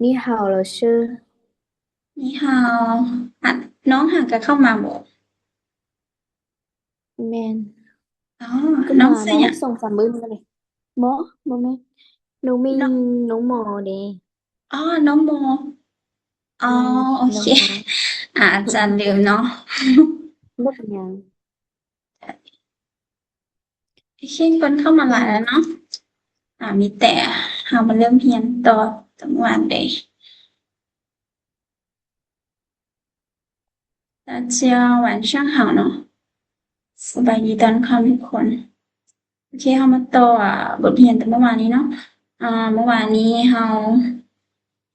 你好，老师。你好อ่ะน้องห่างกันเข้ามาบอกแมนอ๋อก็มาน้องเสียมา2-3 มื้อมาเลยบ่บ่แม่นหนูมีน้องน้องหมอเด้อ๋อน้องโมอ๋อแม่นโอเคน้องหมออาจารย์ลืมเนาะบ่เป็นหยังโอเคคนเข้ามาหลายแล้วเนาะมีแต่เรามาเริ่มเรียนต่อจังหวัดเดย大家晚上好เนาะสบายดีตอนค่ำทุกคนโอเคเรามาต่อบทเรียนแต่เมื่อวานนี้เนาะเมื่อวานนี้เรา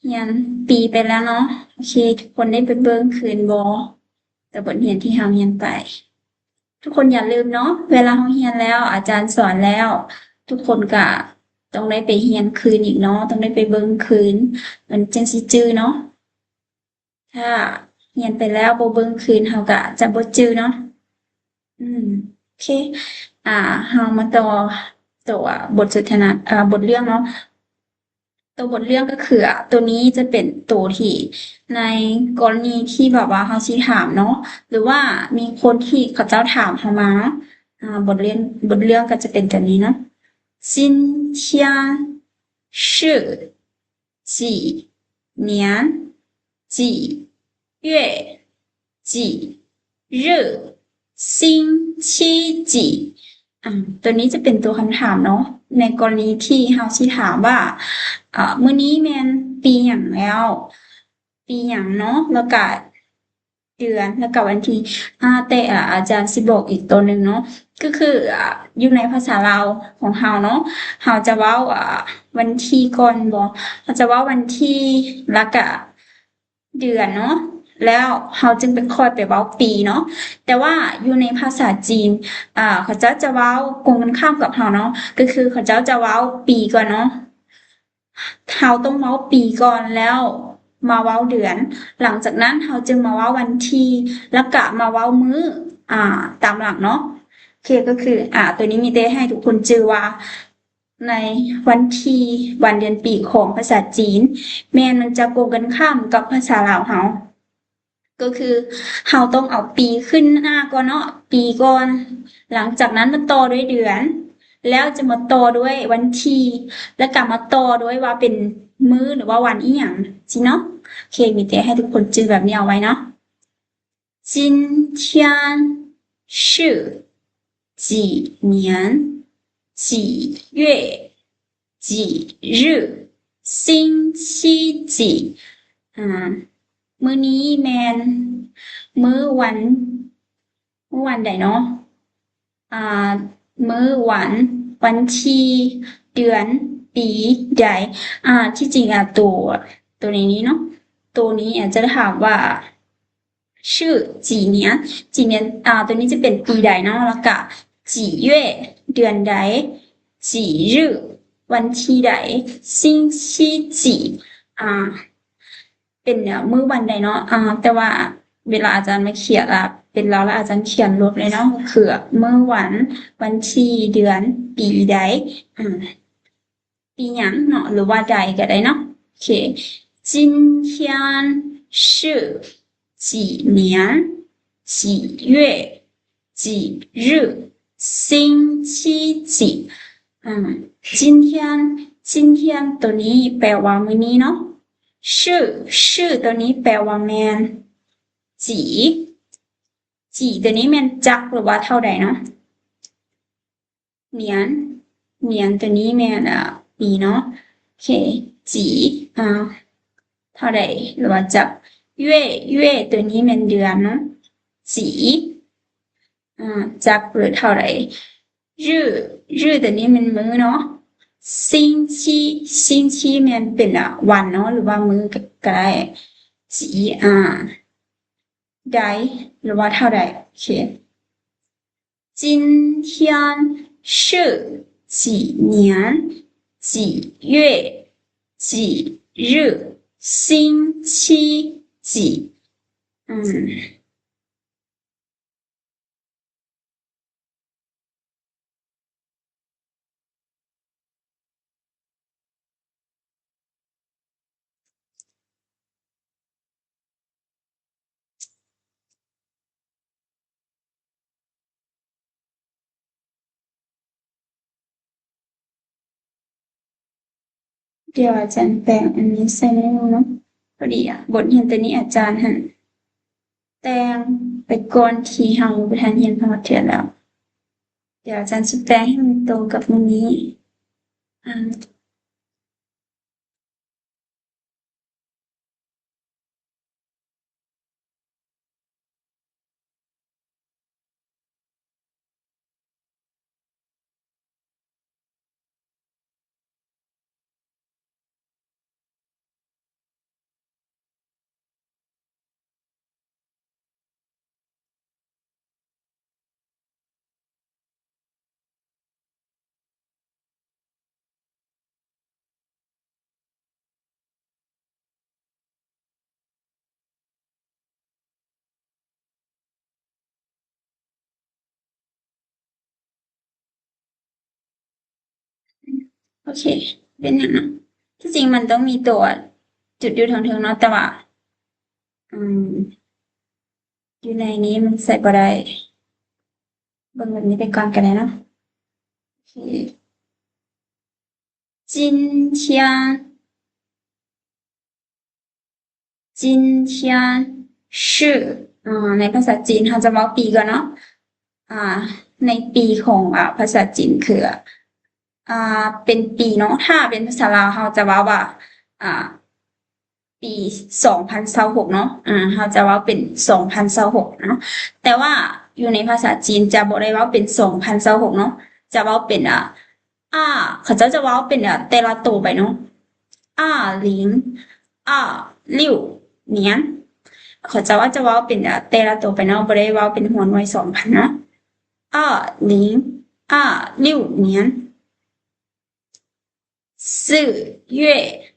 เรียนปีไปแล้วเนาะโอเคทุกคนได้ไปเบิ่งคืนบ่แต่บทเรียนที่เราเรียนไป ทุกคนอย่าลืมเนาะเวลาเราเรียนแล้วอาจารย์สอนแล้ว ทุกคนก็ต้องได้ไปเรียนคืนอีกเนาะต้องได้ไปเบิ่งคืนมันจังสิจื้อเนาะถ้าเรียนไปแล้วบ่เบิ่งคืนเราก็จะบ่จื้อเนาะโอเคอ่าเรามาต่อตัวบทสนทนาบทเรื่องเนาะตัวบทเรื่องก็คือตัวนี้จะเป็นตัวที่ในกรณีที่แบบว่าเราสิถามเนาะหรือว่ามีคนที่เขาเจ้าถามเรามาบทเรื่องก็จะเป็นแบบนี้เนาะ今天是几年几月几日星期几ตัวนี้จะเป็นตัวคำถามเนาะในกรณีที่เราสิถามว่ามื้อนี้แม่นปีหยังแล้วปีหยังเนาะแล้วก็เดือนแล้วก็วันที่แต่อาจารย์สิบอกอีกตัวหนึ่งเนาะก็คืออยู่ในภาษาลาวของเราเนาะเราจะเว้าวันที่ก่อนบ่เราจะเว้าวันที่แล้วก็เดือนเนาะแล้วเราจึงเป็นค่อยไปเว้าปีเนาะแต่ว่าอยู่ในภาษาจีนเขาเจ้าจะเว้ากงกันข้ามกับเราเนาะก็คือเขาเจ้าจะเว้าปีก่อนเนาะเราต้องเว้าปีก่อนแล้วมาเว้าเดือนหลังจากนั้นเราจึงมาเว้าวันที่แล้วก็มาเว้ามื้อตามหลังเนาะโอเคก็คือตัวนี้มีแต่ให้ทุกคนจื้อว่าในวันที่วันเดือนปีของภาษาจีนแม้นมันจะโกงกันข้ามกับภาษาลาวเราก็คือเราต้องเอาปีขึ้นหน้าก่อนเนาะปีก่อนหลังจากนั้นมาต่อด้วยเดือนแล้วจะมาต่อด้วยวันที่แล้วกลับมาต่อด้วยว่าเป็นมื้อหรือว่าวันอีหยังสิเนาะโอเคมีแต่ให้ทุกคนจื้อแบบนี้เอาไว้เนาะ今天是几年几月几日星期几มื้อนี้แมนมื้อวันมื้อวันใดเนาะอ่ามื้อวันวันที่เดือนปีใดที่จริงตัวนี้เนาะตัวนี้อาจจะถามว่าชื่อ几年几年ตัวนี้จะเป็นปีใดเนาะแล้วก็几月เดือนใด几日วันที่ใด星期几อ่า เป็นมื้อวันใดเนาะแต่ว่าเวลาอาจารย์มาเขียนเป็นเราแล้วอาจารย์เขียนลบเลยเนาะก็คือมื้อวันวันที่เดือนปีใดอ่าปีหยังเนาะหรือว่าใดก็ได้เนาะโอเค今天是几年几月几日星期几今天ตัวนี้แปลว่ามื้อนี้เนาะชื่อตัวนี้แปลว่าแมนจีจีตัวนี้แมนจักหรือว่าเท่าใดเนาะเหนียนเหนียนตัวนี้แมนปีเนาะโอเคจีเท่าใดหรือว่าจักเย่ตัวนี้แมนเดือนเนาะจีจักหรือเท่าใดรื่อตัวนี้แมันมื้อเนาะ星期แม่นเป็นวันเนาะหรือว่ามื้อก็ได้几ใดหรือว่าเท่าใดโอเค今天是几年几月几日星期几เดี๋ยวอาจารย์แปลงอันนี้ใส่ในมือเนาะพอดีบทเรียนตัวนี้อาจารย์แต่งไปก่อนที่เฮาบ่ทันเรียนพอเทื่อแล้วเดี๋ยวอาจารย์สิแปลงให้มันตรงกับมื้อนี้โอเคเป็นหยังเนาะที่จริงมันต้องมีตัวจุดอยู่เทิงๆเนาะแต่ว่าอยู่ในนี้มันใส่บ่ได้เบิ่งแบบนี้ไปก่อนก็ได้เนาะโอเค今天是ในภาษาจีนเฮาจะเว้าปีก่อนเนาะในปีของภาษาจีนคือเป็นปีเนาะถ้าเป็นภาษาลาวเฮาจะเว้าว่าปี2026เนาะเฮาจะเว้าเป็น2026เนาะแต่ว่าอยู่ในภาษาจีนจะบ่ได้เว้าเป็น2026เนาะจะเว้าเป็นเขาจะเว้าเป็นแต่ละตัวไปเนาะ2026年เขาจะว่าจะเว้าเป็นแต่ละตัวไปเนาะบ่ได้เว้าเป็นหัวหน่วย 2,000 เนาะ2026年4月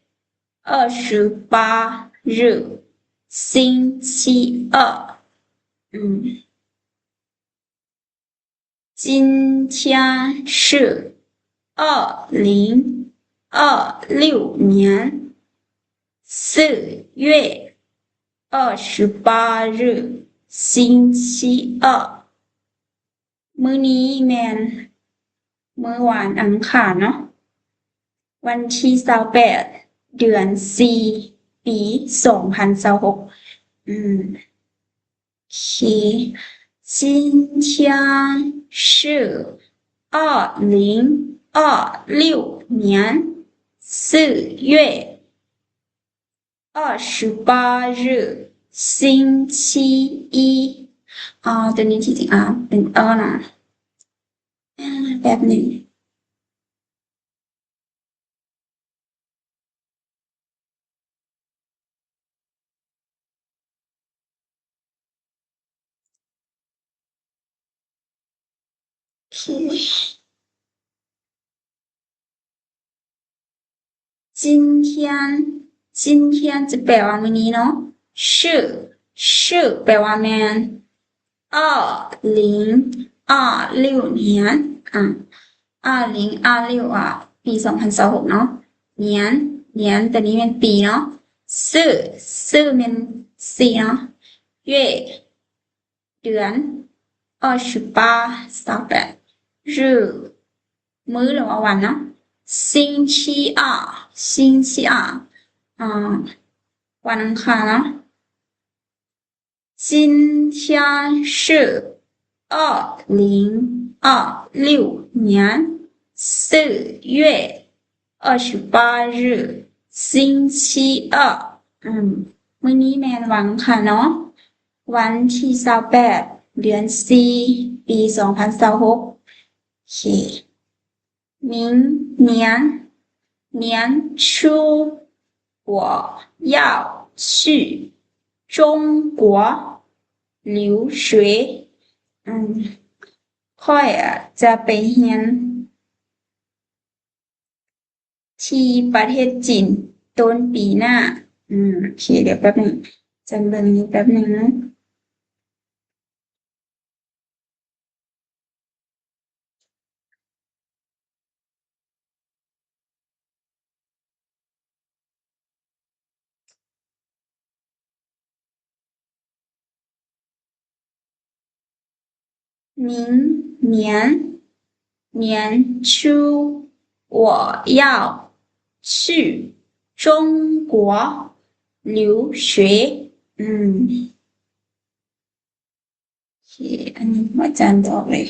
28日星期二今天是2026年4月28日星期二มื้อนี้แม่นมื้อวันอังคารเนาะวันที่28เดือน4ปี2026โอเค今天是2026年4月28日星期一ตัวนี้ที่จริงเป็นนะแบบนึง今天จะแปลว่ามื้อนี้เนาะชื่อแปลว่าแม่น2026年2026ปี2026เนาะเนียนตัวนี้เป็นปีเนาะชื่อเป็น4เนาะ月เดือน28มื้อหรือว่าวันเนาะ星期二วันอังคารเนาะ今天是2026年4月28日星期二มื้อนี้แม่นวันอังคารเนาะวันที่28เดือน4ปี2026โอเค明年年初我要去中国留学ค่อยจะไปเรียนที่ประเทศจีนต้นปีหน้าโอเคเดี๋ยวแป๊บนึงจำเรื่องนี้แป๊บนึงนะ明年初我要去中国留学โอเคอันนี้อาจารย์บอกเลย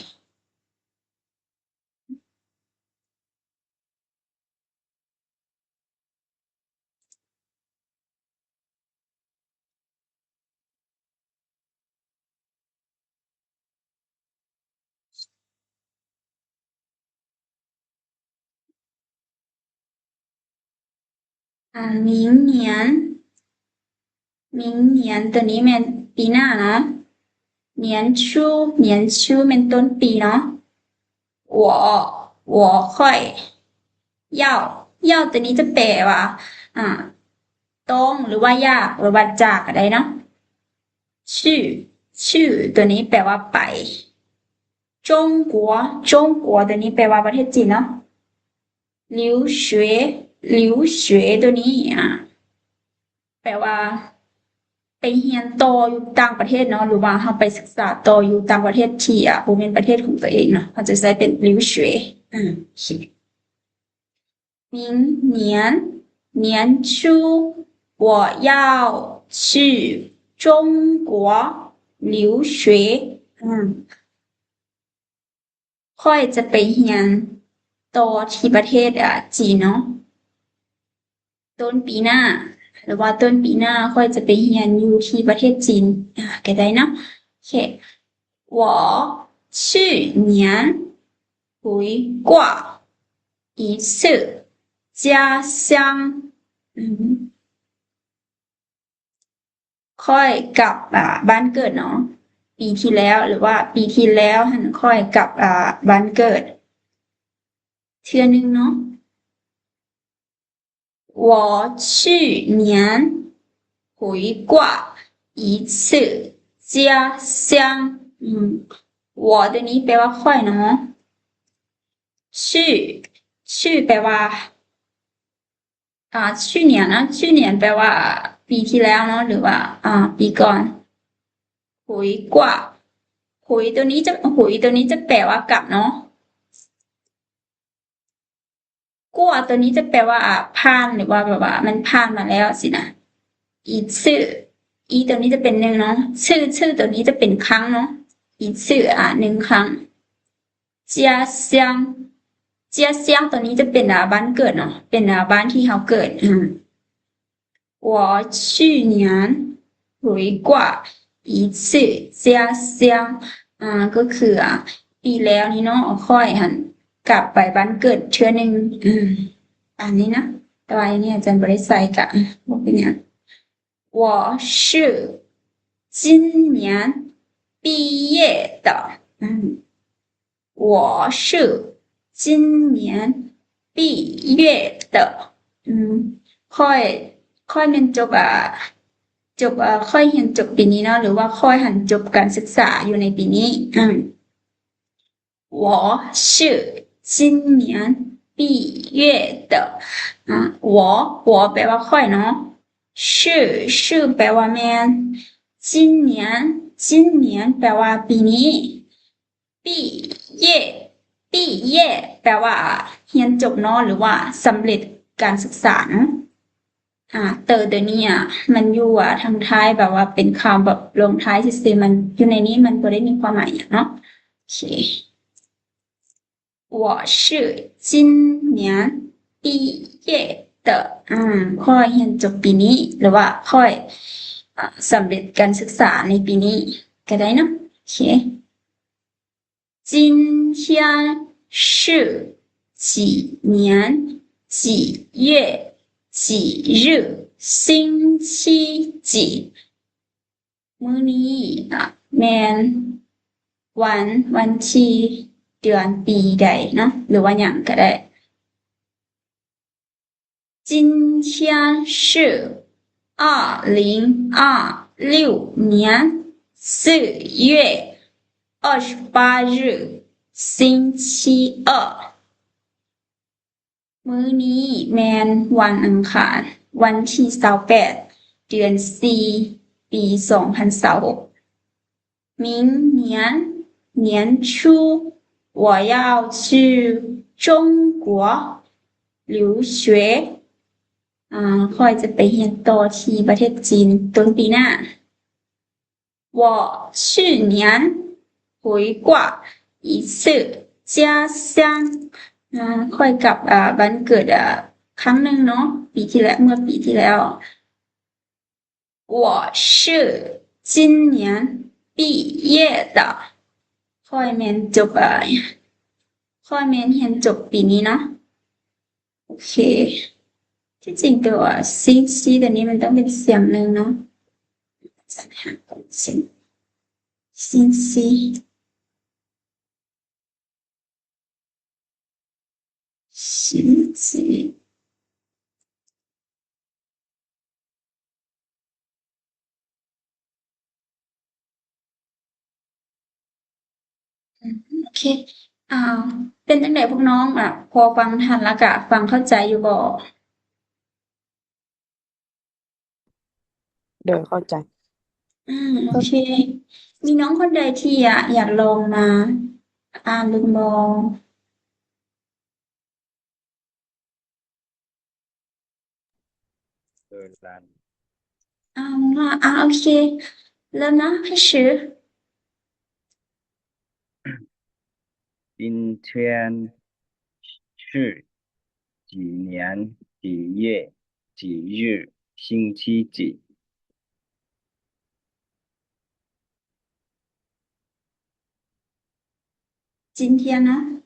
明年ตัวนี้มันปีหน้านะ年初มันต้นปีเนาะ我会要ตัวนี้จะแปลว่าตรงหรือว่ายากหรือว่าจากอะไรเนาะชื่อตัวนี้แปลว่าไปจงกัวตัวนี้แปลว่าประเทศจีนเนาะ留学ตัวนี้แปลว่าไปเรียนต่ออยู่ต่างประเทศเนาะหรือว่าเราไปศึกษาต่ออยู่ต่างประเทศที่บ่แม่นประเทศของตัวเองเนาะเขาจะใช้เป็น留学明年初我要去中国留学ค่อยจะไปเรียนต่อที่ประเทศจีนเนาะต้นปีหน้าหรือว่าต้นปีหน้าค่อยจะไปเรียนอยู่ที่ประเทศจีนก็ได้เนาะโอเค我去年回过一次家乡ค่อยกลับบ้านเกิดเนาะปีที่แล้วหรือว่าปีที่แล้วหันค่อยกลับบ้านเกิดเทื่อนึงเนาะ我去年回过一次家乡我ตัวนี้แปลว่าค่อยเนาะชื่อแปลว่า去年แปลว่าปีที่แล้วเนาะหรือว่าปีก่อน回过ตัวนี้จะแปลว่ากลับเนาะกัวตัวนี้จะแปลว่าผ่านหรือว่าแบบว่ามันผ่านมาแล้วสินะอีซื่ออีตัวนี้จะเป็นหนึ่งเนาะชื่อตัวนี้จะเป็นครั้งเนาะอีซื่อหนึ่งครั้ง家乡ตัวนี้จะเป็นบ้านเกิดเนาะเป็นบ้านที่เขาเกิด我去年回过一次家乡ก็คือปีแล้วนี่เนาะค่อยหันกลับไปบ้านเกิดเทื่อนึงอันนี้นะแต่ว่าอันนี้อาจารย์บ่ได้ใส่กะบ่เป็นหยัง我是今年毕业的我是今年毕业的ค่อยมันจบค่อยเรียนจบปีนี้เนาะหรือว่าค่อยหันจบการศึกษาอยู่ในปีนี้我是今年毕业的我แปลว่าค่อยเนาะ是แปลว่าแม่น今年แปลว่าปีนี้毕业แปลว่าเรียนจบเนาะหรือว่าสำเร็จการศึกษาเนาะเตอตัวนี้มันอยู่ทางท้ายแบบว่าเป็นคำแบบลงท้ายซื่อๆมันอยู่ในนี้มันบ่ได้มีความหมายเนาะโอเค我是今年毕业的ค่อยเรียนจบปีนี้หรือว่าค่อยสำเร็จการศึกษาในปีนี้ก็ได้เนาะโอเค今天是几年几月几日星期几มื้อนี้แม่นวันที่เดือนปีใดเนาะหรือว่าหยังก็ได้今天是2026年4月28日星期二มื้อนี้แม่นวันอังคารวันที่28เดือน4ปี2026明年年初我要去中国留学ค่อยจะไปเรียนต่อที่ประเทศจีนต้นปีหน้า我去年回过一次家乡ค่อยกลับบ้านเกิดครั้งหนึ่งเนาะปีที่แล้วเมื่อปีที่แล้ว我是今年毕业的ค่อยแม่นจบค่อยแม่นเรียนจบปีนี้เนาะโอเคที่จริงตัวซิงซีตัวนี้มันต้องเป็นเสียงหนึ่งเนาะสัญหาก่อนซิงซีซิงซีโอเคเป็นจังได๋พวกน้องพอฟังทันแล้วก็ฟังเข้าใจอยู่บ่โดยเข้าใจโอเคมีน้องคนใดที่อยากลองมาอ่านเบิ่งบ่โอเคเริ่มนะ开始今天是几年几月几日星期几今天呢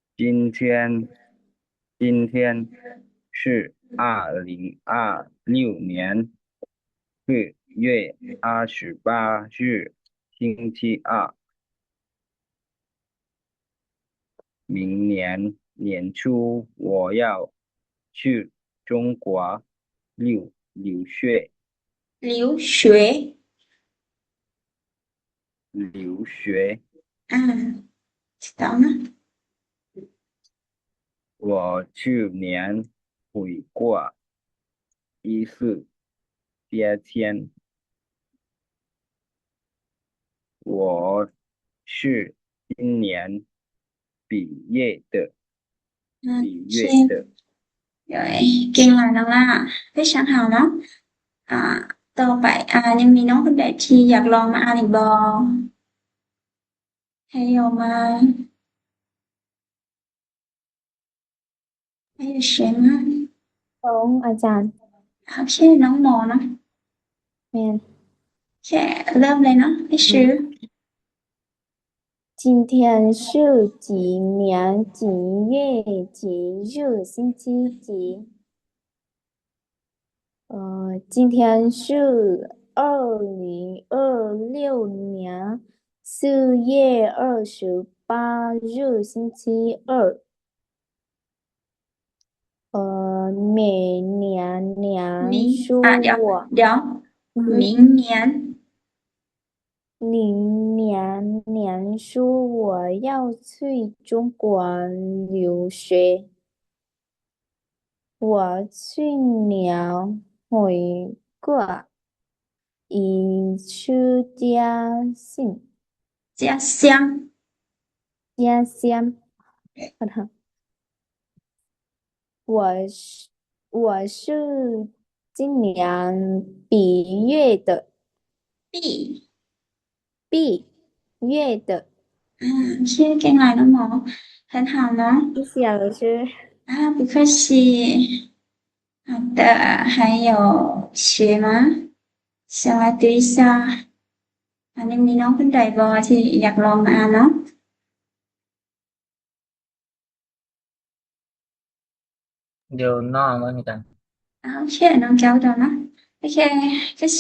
今天是2026年4月28日星期二明年年初我要去中国留学知道呢我去年回过一次家乡我是今年毕业的เก่งหลายน้องล่ะ非常好เนาะต่อไปยังมีน้องคนใดที่อยากลองมาอ่านอีกบ่ให้เอามาให้เขียนมาน้องอาจารย์โอเคน้องหมอเนาะแม่นแค่เริ่มเลยเนาะให้ชื่อ今天是几年几月几日星期几今天是2026年4月28日星期二明年初我要去中国留学我去年回过一次家乡我是今年毕业的毕业的ชื่อเก่งหลายน้องหมอ很好เนาะ谢谢老师不客气好的还有学吗สวัสดีจ้ายังมีน้องคนใดบ่ที่อยากลองมาอ่านเนาะ เดี๋ยวน้องว่ามีกันโอเคน้องแก้วต่อเนาะโอเค开始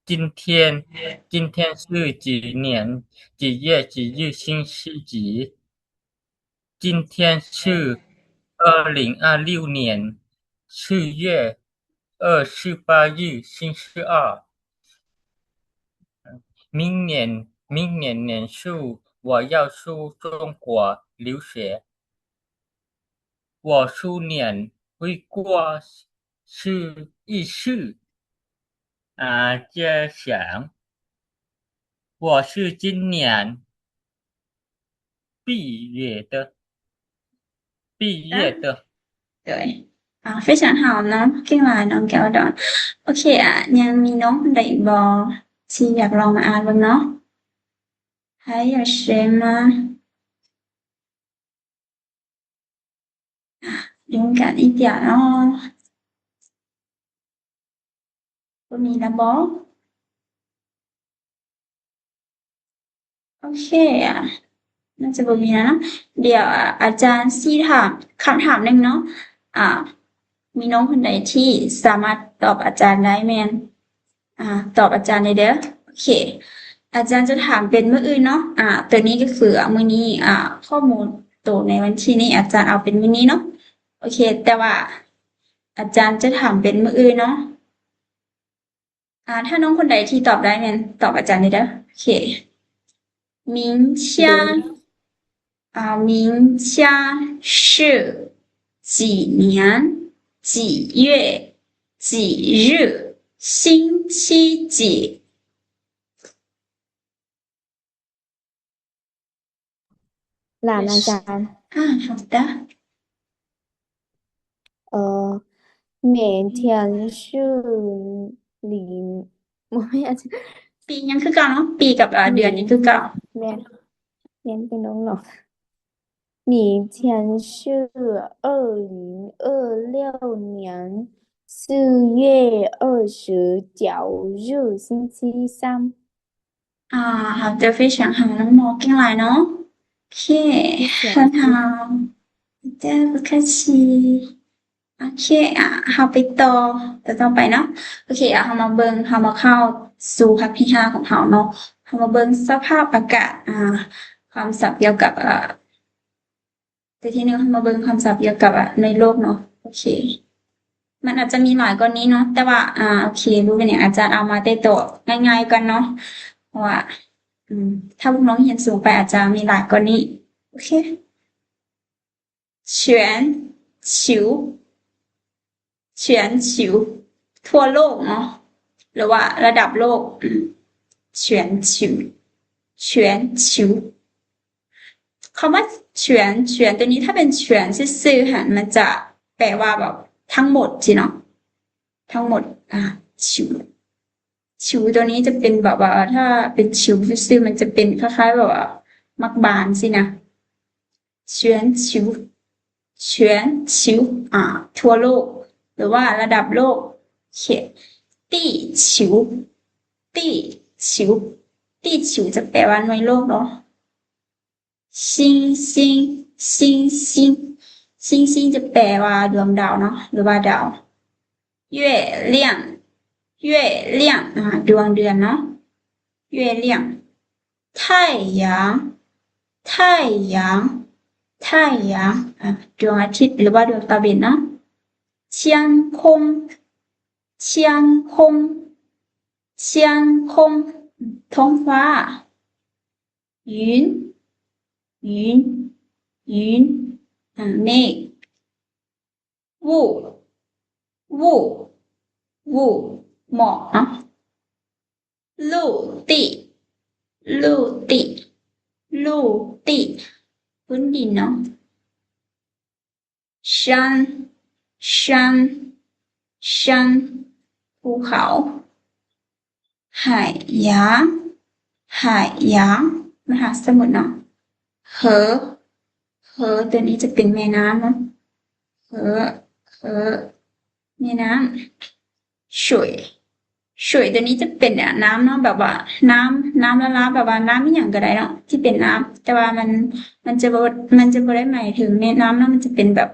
今天是几年几月几日星期几今天是2026年4月28日星期二明年年初我要去中国留学我去年回国是意思这想我是今年毕业的对非常好เนาะเก่งหลายน้องแก้วดอนโอเคยังมีน้องคนใดอีกบ่ที่อยากลองมาอ่านเบิ่งเนาะ还有谁吗勇敢一点哦บ่มีแล้วบ่โอเคน่าจะบ่มีแล้วเนาะเดี๋ยวอาจารย์สิถามคำถามนึงเนาะมีน้องคนใดที่สามารถตอบอาจารย์ได้แม่นตอบอาจารย์ได้เด้อโอเคอาจารย์จะถามเป็นมื้ออื่นเนาะตัวนี้ก็คือมื้อนี้ข้อมูลตัวในวันที่นี้อาจารย์เอาเป็นมื้อนี้เนาะโอเคแต่ว่าอาจารย์จะถามเป็นมื้ออื่นเนาะถ้าน้องคนใดที่ตอบได้แม่นตอบอาจารย์ได้เด้อโอเค明天是几年几月几日星期几หลานอาจารย์好的每天是บ่แม่นปียังคือเก่าเนาะปีกับเดือนยังคือเก่าแม่นเรียนเป็นน้องเนาะ明天是2026年4月29日星期三好的非常好น้องหมอเก่งหลายเนาะโอเค很好ได้不客气โอเคเฮาไปต่อไปเนาะโอเคเฮามาเบิ่งเฮามาเข้าสู่ภาคที่5ของเฮาเนาะเฮามาเบิ่งสภาพอากาศคำศัพท์เกี่ยวกับแต่ทีนึงเฮามาเบิ่งคำศัพท์เกี่ยวกับในโลกเนาะโอเคมันอาจจะมีหลายกว่านี้เนาะแต่ว่าโอเครู้เป็นหยังอาจารย์เอามาได้ตัวง่ายๆกันเนาะเพราะว่าถ้าพวกน้องเรียนสูงไปอาจจะมีหลายกว่านี้โอเค全球ทั่วโลกเนาะหรือว่าระดับโลก全球คำว่า全ตัวนี้ถ้าเป็น全ซื่อๆหั่นมันจะแปลว่าแบบทั้งหมดสิเนาะทั้งหมดชิวตัวนี้จะเป็นแบบว่าถ้าเป็นชิวซื่อๆมันจะเป็นคล้ายๆแบบว่ามักบานสินะ全球ทั่วโลกหรือว่าระดับโลก地球จะแปลว่าหน่วยโลกเนาะ星星จะแปลว่าดวงดาวเนาะหรือว่าดาว月亮ดวงเดือนเนาะ月亮太阳ดวงอาทิตย์หรือว่าดวงตะวันเนาะ天空ท้องฟ้า云เมฆ雾หมอกเนาะ陆地พื้นดินเนาะ山ภูเขา海洋มหาสมุทรเนาะ河ตัวนี้จะเป็นแม่น้ำเนาะ河แม่น้ำ水สวยตัวนี้จะเป็นน้ำเนาะแบบว่าน้ำละลาแบบว่าน้ำไม่อย่างก็ได้เนาะที่เป็นน้ำแต่ว่ามันจะบ่ได้หมายถึงในน้ำเนาะมันจะเป็นแบบ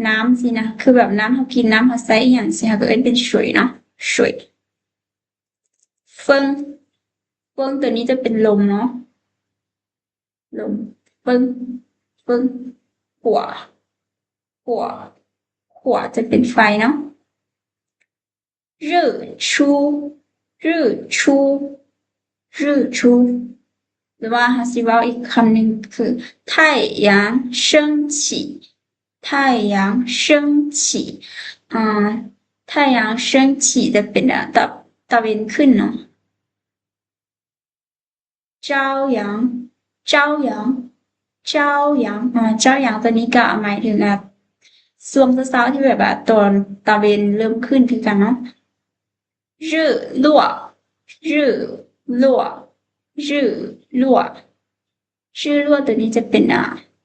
น้ำสินะคือแบบน้ำเขากินน้ำเขาใส่อหย่างสิค่ะก็เอิ้นเป็นสวยเนาะสวยเฟิงเฟิงตัวนี้จะเป็นลมเนาะลมเฟิงเฟิงหัวหัวหัวจะเป็นไฟเนาะ日出日出日出หรือว่าฮัสซิเวาอีกคำหนึ่งคือ太阳升起太阳升起อ่า太阳升起จะเป็นตะเวนขึ้นเนาะ朝阳朝阳朝阳朝阳ตัวนี้ก็หมายถึงช่วงเช้าๆที่แบบว่าตอนตะเวนเริ่มขึ้นคือกันเนาะ日落日落日落ชื่อรั่วตัวนี้จะเป็น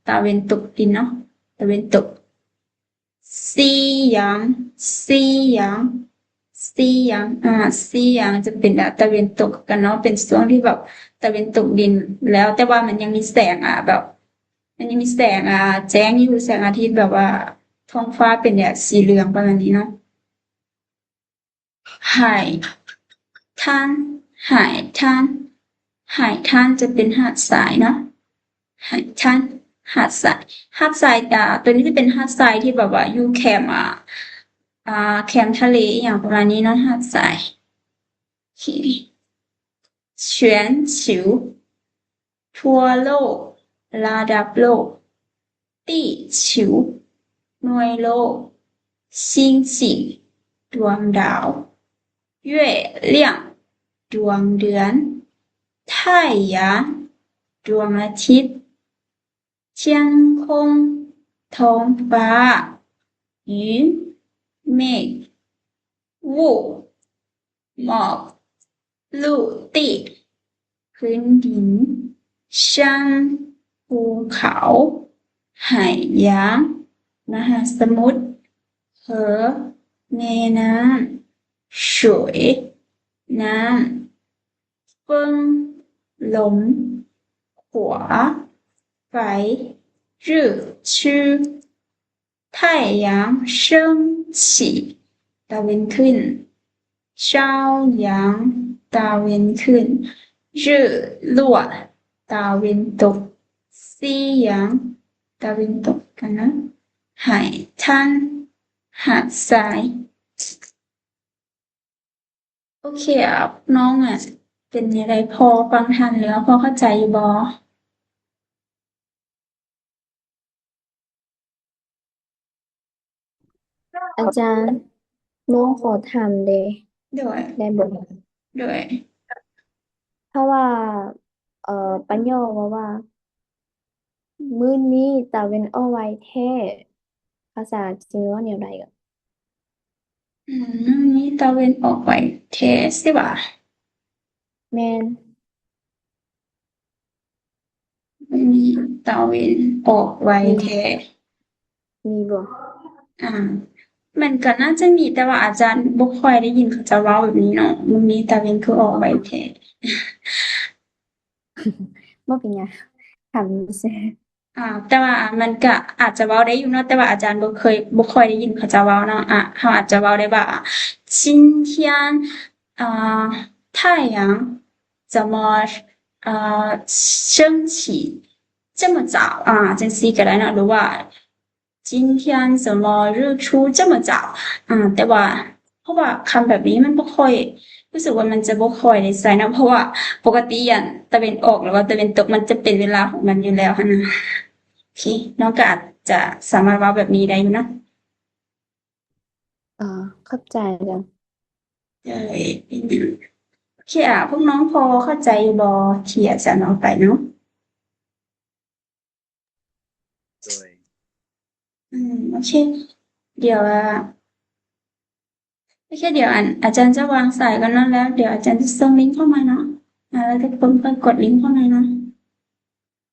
ตะเวนตกดินเนาะตะเวนตกซีหยางซีหยางซีหยางซีหยางจะเป็นตะเวนตกกันเนาะเป็นช่วงที่แบบตะเวนตกดินแล้วแต่ว่ามันยังมีแสงแบบมันยังมีแสงแจ้งอยู่แสงอาทิตย์แบบว่าท้องฟ้าเป็นแบบสีเหลืองประมาณนี้เนาะ海滩海滩海滩จะเป็นหาดทรายเนาะหาดทรายหาดทรายตัวนี้จะเป็นหาดทรายที่แบบว่าอยู่แคมป์แคมป์ทะเลอย่างประมาณนี้เนาะหาดทรายโอเค全球ทั่วโลกระดับโลก地球หน่วยโลก星星ดวงดาว月亮ดวงเดือน太阳ดวงอาทิตย์天空ท้องฟ้า云เมฆ雾หมอก陆地พื้นดิน山ภูเขา海洋มหาสมุทร河แม่น้ำ水น้ำ风ลม火ไฟ日出太阳升起ตะเวนขึ้น朝阳ตะเวนขึ้น日落ตะเวนตก夕阳ตะเวนตกกันนะ海滩หาดทรายโอเคน้องเป็นอะไรพอฟังทันหรือพอเข้าใจอยู่บ่อาจารย์น้องขอถามเลยด้วย ได้บ่ด้วย เพราะว่าปัญญาว่ามื้อนี้ตะเวนออกไว้แท้ภาษาจีนว่าแนวใดก็นี่ตะเวนออกไปเทสิบ่ะ แม่นมีตะเวนออกไว้แท้ มีบ่ มันก็น่าจะมีแต่ว่าอาจารย์บ่ค่อยได้ยินเขาจะเว้าแบบนี้เนาะมันมีตะเวนคือออกไว้แท้ บ่เป็นหยังถามซื่อแต่ว่ามันก็อาจจะเว้าได้อยู่เนาะแต่ว่าอาจารย์บ่ค่อยได้ยินเขาจะเว้าเนาะเราอาจจะเว้าได้ว่า今天啊太阳怎么升起这么早จังซี่ก็ได้เนาะหรือว่า今天怎么日出这么早แต่ว่าเพราะว่าคำแบบนี้มันบ่ค่อยรู้สึกว่ามันจะบ่ค่อยได้ใช้นะเพราะว่าปกติตะเวนออกหรือว่าตะเวนตกมันจะเป็นเวลาของมันอยู่แล้วหั้นนะโอเคน้องก็อาจจะสามารถเว้าแบบนี้ได้อยู่เนาะเข้าใจจ้ะโอเคพวกน้องพอเข้าใจอยู่บ่ที่อาจารย์เอาไปเนาะ对โอเคเดี๋ยวโอเคเดี๋ยวอาจารย์จะวางสายก่อนเนาะแล้วเดี๋ยวอาจารย์จะส่งลิงก์เข้ามาเนาะแล้วทุกคนก็กดลิงก์เข้ามาเนาะ